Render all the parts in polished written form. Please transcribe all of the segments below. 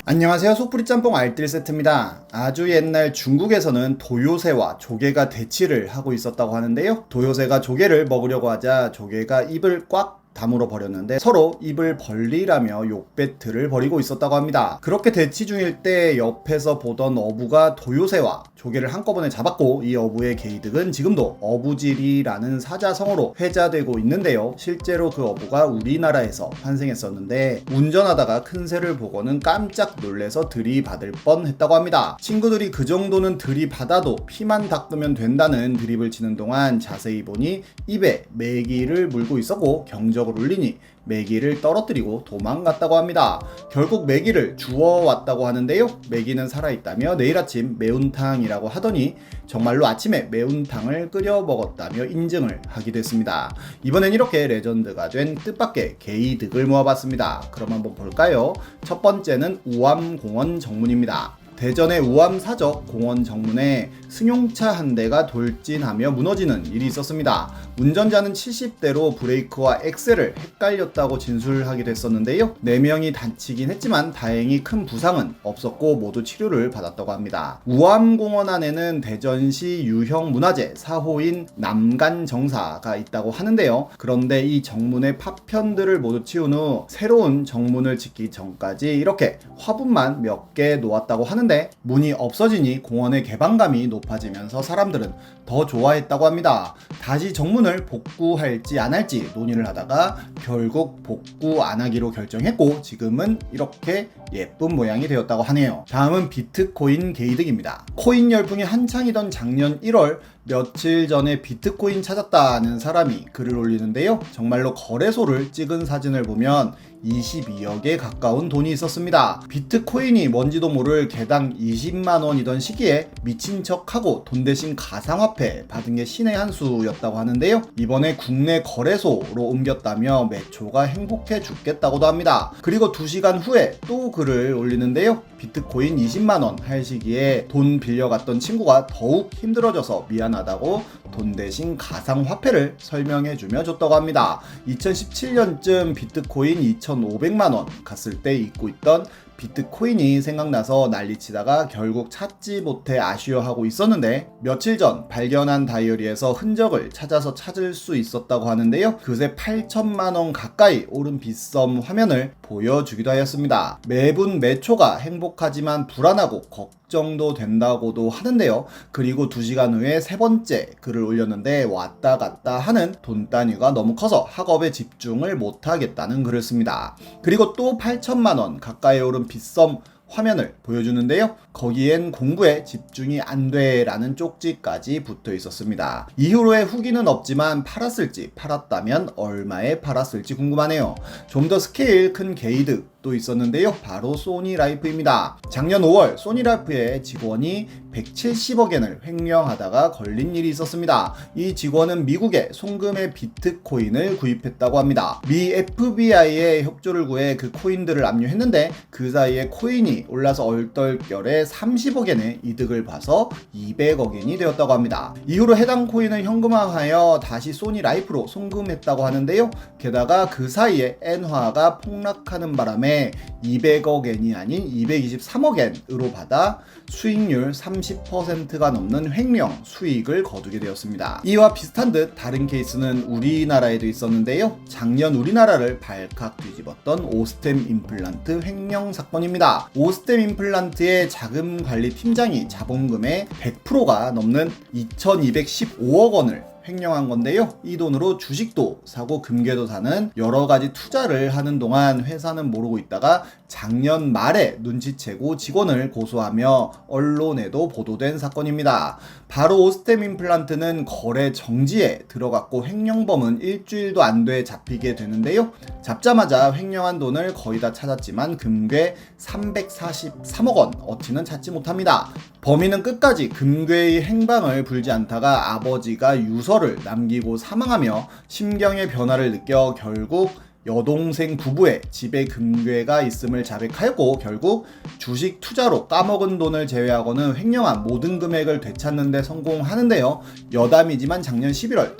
안녕하세요. 속풀이 짬뽕 알뜰 세트입니다. 아주 옛날 중국에서는 도요새와 조개가 대치를 하고 있었다고 하는데요. 도요새가 조개를 먹으려고 하자 조개가 입을 꽉 다물어 버렸는데 서로 입을 벌리라며 욕배틀을 벌이고 있었다고 합니다. 그렇게 대치 중일 때 옆에서 보던 어부가 도요새와 조개를 한꺼번에 잡았고, 이 어부의 개이득은 지금도 어부지리라는 사자성어로 회자되고 있는데요. 실제로 그 어부가 우리나라에서 환생했었는데 운전하다가 큰 새를 보고는 깜짝 놀래서 들이받을 뻔했다고 합니다. 친구들이 그 정도는 들이받아도 피만 닦으면 된다는 드립을 치는 동안 자세히 보니 입에 메기를 물고 있었고, 경적을 울리니 메기를 떨어뜨리고 도망갔다고 합니다. 결국 메기를 주워왔다고 하는데요. 메기는 살아있다며 내일 아침 매운탕이라고 하더니 정말로 아침에 매운탕을 끓여 먹었다며 인증을 하기도 했습니다. 이번엔 이렇게 레전드가 된 뜻밖의 개이득을 모아봤습니다. 그럼 한번 볼까요? 첫 번째는 우암공원 정문입니다. 대전의 우암사적 공원 정문에 승용차 한 대가 돌진하며 무너지는 일이 있었습니다. 운전자는 70대로 브레이크와 엑셀을 헷갈렸다고 진술하기도 했었는데요. 4명이 다치긴 했지만 다행히 큰 부상은 없었고 모두 치료를 받았다고 합니다. 우암공원 안에는 대전시 유형문화재 4호인 남간정사가 있다고 하는데요. 그런데 이 정문의 파편들을 모두 치운 후 새로운 정문을 짓기 전까지 이렇게 화분만 몇 개 놓았다고 하는데 문이 없어지니 공원의 개방감이 높아지면서 사람들은 더 좋아했다고 합니다. 다시 정문을 복구할지 안 할지 논의를 하다가 결국 복구 안 하기로 결정했고, 지금은 이렇게 예쁜 모양이 되었다고 하네요. 다음은 비트코인 개이득입니다. 코인 열풍이 한창이던 작년 1월 며칠 전에 비트코인 찾았다는 사람이 글을 올리는데요. 정말로 거래소를 찍은 사진을 보면 22억에 가까운 돈이 있었습니다. 비트코인이 뭔지도 모를 개당 20만원이던 시기에 미친 척하고 돈 대신 가상화폐 받은 게 신의 한 수였다고 하는데요. 이번에 국내 거래소로 옮겼다며 매초가 행복해 죽겠다고도 합니다. 그리고 2시간 후에 또 글을 올리는데요. 비트코인 20만원 할 시기에 돈 빌려갔던 친구가 더욱 힘들어져서 미안하다고 돈 대신 가상화폐를 설명해주며 줬다고 합니다. 2017년쯤 비트코인 2,500만원 갔을 때 잊고 있던 비트코인이 생각나서 난리치다가 결국 찾지 못해 아쉬워하고 있었는데, 며칠 전 발견한 다이어리에서 흔적을 찾아서 찾을 수 있었다고 하는데요. 그새 8천만원 가까이 오른 빗썸 화면을 보여주기도 하였습니다. 매분 매초가 행복하지만 불안하고 걱정도 된다고도 하는데요. 그리고 2시간 후에 세 번째 글을 올렸는데 왔다 갔다 하는 돈 단위가 너무 커서 학업에 집중을 못하겠다는 글을 씁니다. 그리고 또 8천만원 가까이 오른 빗썸 화면을 보여주는데요. 거기엔 공부에 집중이 안 돼라는 쪽지까지 붙어 있었습니다. 이후로의 후기는 없지만 팔았을지, 팔았다면 얼마에 팔았을지 궁금하네요. 좀 더 스케일 큰 개이득도 있었는데요. 바로 소니라이프입니다. 작년 5월 소니라이프의 직원이 170억엔을 횡령하다가 걸린 일이 있었습니다. 이 직원은 미국의 송금의 비트코인을 구입했다고 합니다. 미 FBI의 협조를 구해 그 코인들을 압류했는데 그 사이에 코인이 올라서 얼떨결에 30억엔의 이득을 봐서 200억엔이 되었다고 합니다. 이후로 해당 코인을 현금화하여 다시 소니라이프로 송금했다고 하는데요. 게다가 그 사이에 엔화가 폭락하는 바람에 200억엔이 아닌 223억엔으로 받아 수익률 30%가 넘는 횡령 수익을 거두게 되었습니다. 이와 비슷한 듯 다른 케이스는 우리나라에도 있었는데요. 작년 우리나라를 발칵 뒤집었던 오스템 임플란트 횡령 사건입니다. 오스템 임플란트의 자금 관리 팀장이 자본금의 100%가 넘는 2,215억 원을 횡령한 건데요. 이 돈으로 주식도 사고 금괴도 사는 여러 가지 투자를 하는 동안 회사는 모르고 있다가 작년 말에 눈치채고 직원을 고소하며 언론에도 보도된 사건입니다. 바로 오스템 임플란트는 거래 정지에 들어갔고 횡령범은 일주일도 안 돼 잡히게 되는데요. 잡자마자 횡령한 돈을 거의 다 찾았지만 금괴 343억 원 어치는 찾지 못합니다. 범인은 끝까지 금괴의 행방을 불지 않다가 아버지가 유서를 남기고 사망하며 심경의 변화를 느껴 결국 여동생 부부의 집에 금괴가 있음을 자백하였고 결국 주식 투자로 까먹은 돈을 제외하고는 횡령한 모든 금액을 되찾는 데 성공하는데요. 여담이지만 작년 11월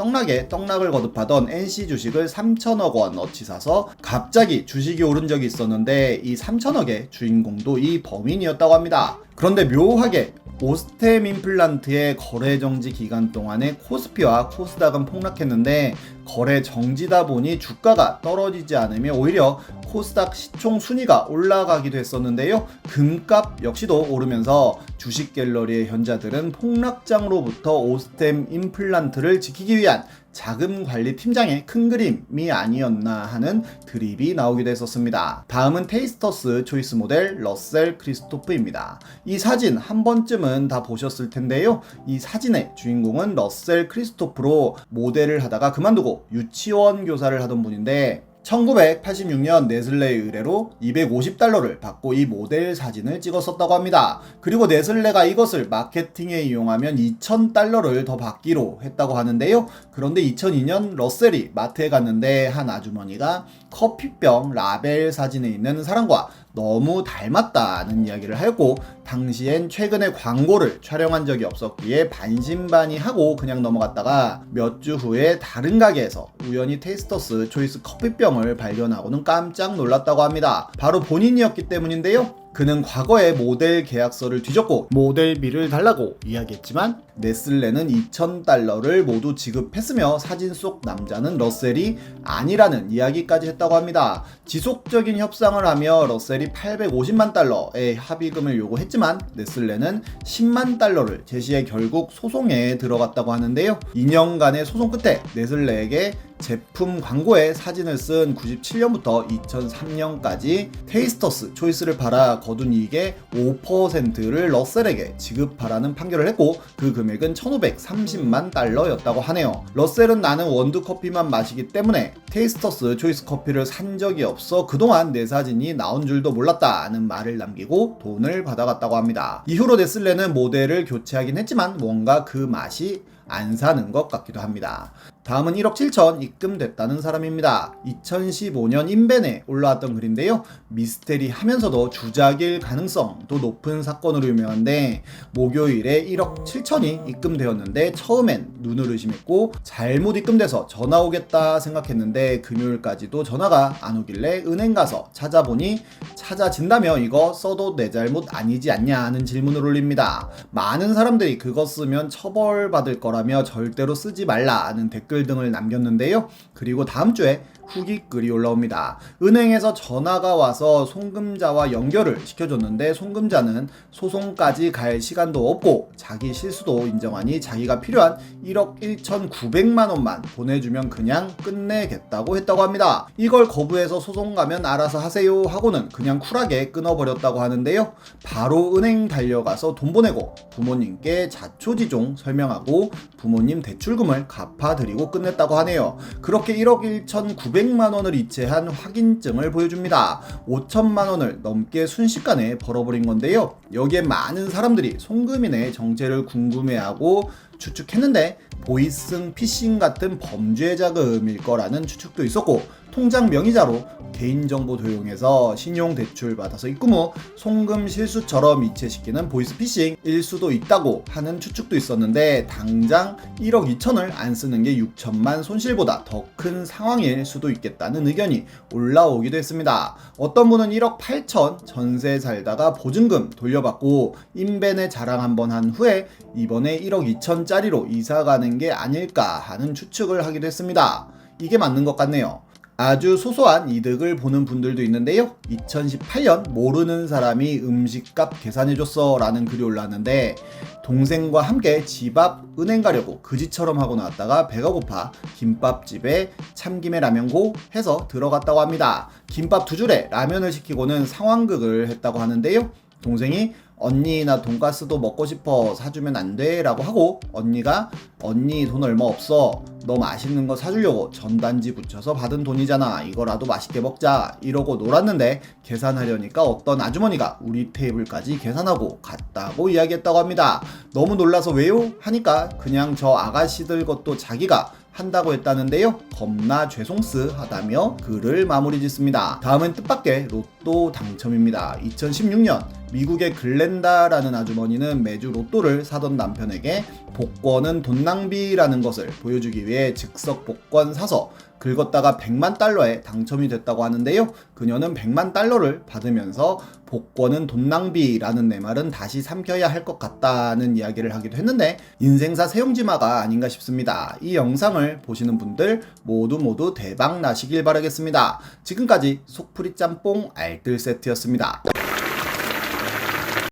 떡락을 거듭하던 NC 주식을 3천억 원어치 사서 갑자기 주식이 오른 적이 있었는데 이 3천억의 주인공도 이 범인이었다고 합니다. 그런데 묘하게 오스템 임플란트의 거래 정지 기간 동안에 코스피와 코스닥은 폭락했는데 거래 정지다 보니 주가가 떨어지지 않으며 오히려 코스닥 시총 순위가 올라가기도 했었는데요. 금값 역시도 오르면서 주식 갤러리의 현자들은 폭락장으로부터 오스템 임플란트를 지키기 위한 자금 관리 팀장의 큰 그림이 아니었나 하는 드립이 나오기도 했었습니다. 다음은 테이스터스 초이스 모델 러셀 크리스토프입니다. 이 사진 한 번쯤은 다 보셨을 텐데요. 이 사진의 주인공은 러셀 크리스토프로 모델을 하다가 그만두고 유치원 교사를 하던 분인데 1986년 네슬레의 의뢰로 $250를 받고 이 모델 사진을 찍었었다고 합니다. 그리고 네슬레가 이것을 마케팅에 이용하면 $2,000를 더 받기로 했다고 하는데요. 그런데 2002년 러셀이 마트에 갔는데 한 아주머니가 커피병 라벨 사진에 있는 사람과 너무 닮았다는 이야기를 하였고 당시엔 최근에 광고를 촬영한 적이 없었기에 반신반의하고 그냥 넘어갔다가 몇 주 후에 다른 가게에서 우연히 테이스터스 초이스 커피병을 발견하고는 깜짝 놀랐다고 합니다. 바로 본인이었기 때문인데요. 그는 과거에 모델 계약서를 뒤졌고 모델비를 달라고 이야기했지만 네슬레는 $2,000를 모두 지급했으며 사진 속 남자는 러셀이 아니라는 이야기까지 했다고 합니다. 지속적인 협상을 하며 러셀이 $850만 의 합의금을 요구했지만 네슬레는 $10만 제시해 결국 소송에 들어갔다고 하는데요. 2년간의 소송 끝에 네슬레에게 제품 광고에 사진을 쓴 97년부터 2003년까지 테이스터스 초이스를 팔아 거둔 이익의 5%를 러셀에게 지급하라는 판결을 했고 그 금액은 $1,530만 였다고 하네요. 러셀은 나는 원두 커피만 마시기 때문에 테이스터스 초이스 커피를 산 적이 없어 그동안 내 사진이 나온 줄도 몰랐다는 말을 남기고 돈을 받아갔다고 합니다. 이후로 네슬레는 모델을 교체하긴 했지만 뭔가 그 맛이 안 사는 것 같기도 합니다. 다음은 1억 7천 입금됐다는 사람입니다. 2015년 인벤에 올라왔던 글인데요. 미스테리하면서도 주작일 가능성도 높은 사건으로 유명한데 목요일에 1억 7천이 입금되었는데 처음엔 눈을 의심했고 잘못 입금돼서 전화 오겠다 생각했는데 금요일까지도 전화가 안 오길래 은행 가서 찾아보니 찾아진다며 이거 써도 내 잘못 아니지 않냐 하는 질문을 올립니다. 많은 사람들이 그거 쓰면 처벌받을 거라며 절대로 쓰지 말라는 댓글 등을 남겼는데요. 그리고 다음 주에 후기 글이 올라옵니다. 은행에서 전화가 와서 송금자와 연결을 시켜줬는데 송금자는 소송까지 갈 시간도 없고 자기 실수도 인정하니 자기가 필요한 1억 1,900만 원만 보내주면 그냥 끝내겠다고 했다고 합니다. 이걸 거부해서 소송 가면 알아서 하세요 하고는 그냥 쿨하게 끊어버렸다고 하는데요. 바로 은행 달려가서 돈 보내고 부모님께 자초지종 설명하고 부모님 대출금을 갚아드리고 끝냈다고 하네요. 그렇게 1억 1,900만 원을 이체한 확인증을 보여줍니다. 5천만 원을 넘게 순식간에 벌어버린 건데요. 여기에 많은 사람들이 송금인의 정체를 궁금해하고 추측했는데 보이승 피싱 같은 범죄 자금일 거라는 추측도 있었고 통장 명의자로 개인정보 도용해서 신용대출 받아서 입금 후 송금 실수처럼 이체시키는 보이스피싱일 수도 있다고 하는 추측도 있었는데 당장 1억 2천을 안 쓰는 게 6천만 손실보다 더 큰 상황일 수도 있겠다는 의견이 올라오기도 했습니다. 어떤 분은 1억 8천 전세 살다가 보증금 돌려받고 인벤에 자랑 한번 한 후에 이번에 1억 2천짜리로 이사 가는 게 아닐까 하는 추측을 하기도 했습니다. 이게 맞는 것 같네요. 아주 소소한 이득을 보는 분들도 있는데요. 2018년 모르는 사람이 음식값 계산해줬어 라는 글이 올라왔는데 동생과 함께 집 앞 은행 가려고 그지처럼 하고 나왔다가 배가 고파 김밥집에 참김에 라면고 해서 들어갔다고 합니다. 김밥 2줄에 라면을 시키고는 상황극을 했다고 하는데요. 동생이 언니 나 돈가스도 먹고 싶어 사주면 안 돼? 라고 하고 언니가 언니 돈 얼마 없어 너 맛있는 거 사주려고 전단지 붙여서 받은 돈이잖아 이거라도 맛있게 먹자 이러고 놀았는데 계산하려니까 어떤 아주머니가 우리 테이블까지 계산하고 갔다고 이야기했다고 합니다. 너무 놀라서 왜요? 하니까 그냥 저 아가씨들 것도 자기가 한다고 했다는데요. 겁나 죄송스 하다며 글을 마무리 짓습니다. 다음은 뜻밖의 로또 당첨입니다. 2016년 미국의 글렌다라는 아주머니는 매주 로또를 사던 남편에게 복권은 돈 낭비라는 것을 보여주기 위해 즉석 복권 사서 긁었다가 100만 달러에 당첨이 됐다고 하는데요. 그녀는 100만 달러를 받으면서 복권은 돈 낭비라는 내 말은 다시 삼켜야 할 것 같다는 이야기를 하기도 했는데 인생사 세용지마가 아닌가 싶습니다. 이 영상을 보시는 분들 모두 대박 나시길 바라겠습니다. 지금까지 속풀이 짬뽕 알뜰 세트였습니다.